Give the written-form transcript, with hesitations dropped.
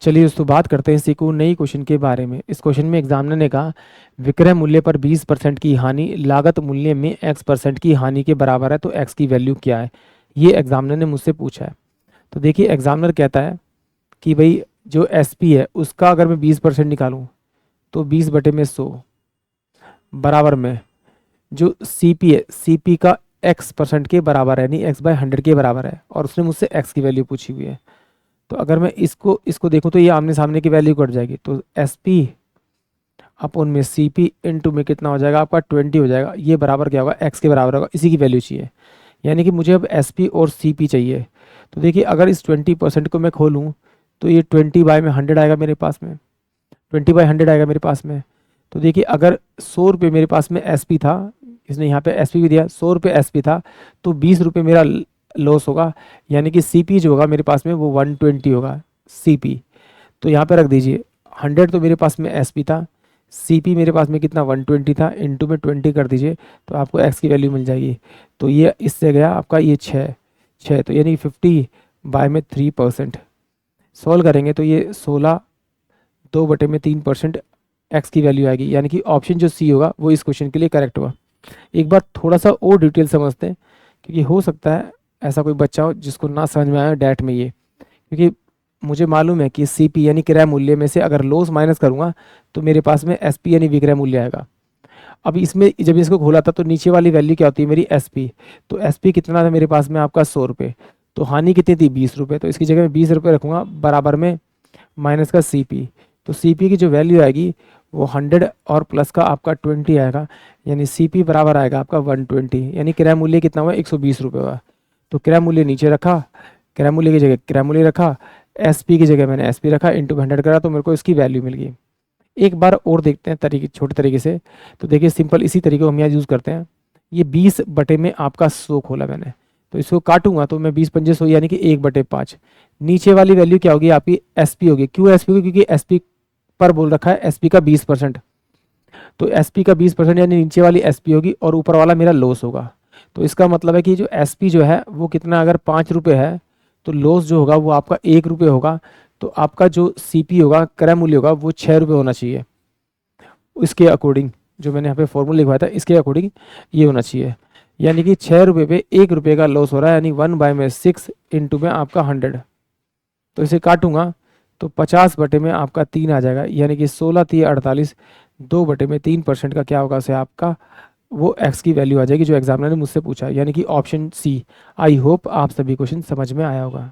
चलिए दोस्तों बात करते हैं इसी को नई क्वेश्चन के बारे में। इस क्वेश्चन में एग्जामिनर ने कहा विक्रय मूल्य पर 20% की हानि लागत मूल्य में x% की हानि के बराबर है, तो x की वैल्यू क्या है, ये एग्जामिनर ने मुझसे पूछा है। तो देखिए एग्जामिनर कहता है कि भाई जो SP है उसका अगर मैं 20% निकालूं तो 20/100 बराबर में जो CP है, CP का x% के बराबर है, यानी x/100 के बराबर है, और उसने मुझसे x की वैल्यू पूछी हुई है। तो अगर मैं इसको इसको देखूं तो ये आमने सामने की वैल्यू कट जाएगी, तो SP अपन में CP इंटू में कितना हो जाएगा आपका 20 हो जाएगा, ये बराबर क्या होगा x के बराबर होगा, इसी की वैल्यू चाहिए। यानी कि मुझे अब SP और CP चाहिए। तो देखिए अगर इस 20% को मैं खोलूं तो ये 20/100 आएगा मेरे पास में, 20/100 आएगा मेरे पास में। तो देखिए अगर 100 रुपये मेरे पास में SP था, इसने यहाँ पे SP भी दिया, 100 रुपये SP था, तो 20 रुपये मेरा लॉस होगा, यानी कि CP जो होगा मेरे पास में वो 120 होगा CP। तो यहाँ पे रख दीजिए 100 तो मेरे पास में SP था, CP मेरे पास में कितना 120 था, इंटू में 20 कर दीजिए तो आपको x की वैल्यू मिल जाएगी। तो ये इससे गया आपका ये 6, तो यानी 50/3%। सॉल्व करेंगे तो ये 16 2/3% x की वैल्यू आएगी, यानी कि ऑप्शन जो C होगा वो इस क्वेश्चन के लिए करेक्ट होगा। एक बार थोड़ा सा और डिटेल समझते हैं, क्योंकि हो सकता है ऐसा कोई बच्चा हो जिसको ना समझ में आए डैट में ये, क्योंकि मुझे मालूम है कि CP यानी क्रय मूल्य में से अगर लॉस माइनस करूंगा तो मेरे पास में SP यानी विक्रय मूल्य आएगा। अब इसमें जब इसको खोला था तो नीचे वाली वैल्यू क्या होती है मेरी SP, तो SP कितना था मेरे पास में आपका 100 रुपये, तो हानि कितनी थी 20 रुपये, तो इसकी जगह मैं 20 रुपये रखूंगा बराबर में माइनस का CP। तो CP की जो वैल्यू आएगी वो 100 और प्लस का आपका 20 आएगा, यानी CP बराबर आएगा आपका 120, यानी क्रय मूल्य कितना हुआ 120 रुपये हुआ। तो क्रय मूल्य नीचे रखा, क्रय मूल्य की जगह क्रय मूल्य रखा, SP की जगह मैंने SP रखा, इंटू 100 करा तो मेरे को इसकी वैल्यू मिल गई। एक बार और देखते हैं तरीके छोटे तरीके से। तो देखिए सिंपल इसी तरीके को हम यहाँ यूज़ करते हैं। ये 20 में आपका 100 खोला मैंने, तो इसको काटूंगा तो मैं 20×5 यानी कि 1/5। नीचे वाली वैल्यू क्या होगी आपकी SP होगी। क्यों SP होगी, क्योंकि SP पर बोल रखा है SP का 20%, तो SP का 20% यानी नीचे वाली SP होगी और ऊपर वाला मेरा लॉस होगा। तो इसका मतलब है कि जो SP जो है वो कितना, अगर 5 रुपये है तो लॉस जो होगा वो आपका 1 रुपये होगा। तो आपका जो CP होगा क्रय मूल्य होगा वो 6 रुपये होना चाहिए। इसके अकॉर्डिंग जो मैंने यहाँ पे फॉर्मूला लिखवाया था इसके अकॉर्डिंग ये होना चाहिए, यानी कि 6 रुपये पे 1 रुपये का लॉस हो रहा है, यानी 1/6 इंटू में आपका 100। तो इसे काटूंगा तो 50/में आपका 3 आ जाएगा, यानी कि 16×3=48, 2/3% का क्या होगा से आपका वो x की वैल्यू आ जाएगी जो एग्जामिनर ने मुझसे पूछा, यानी कि ऑप्शन C। आई होप आप सभी क्वेश्चन समझ में आया होगा।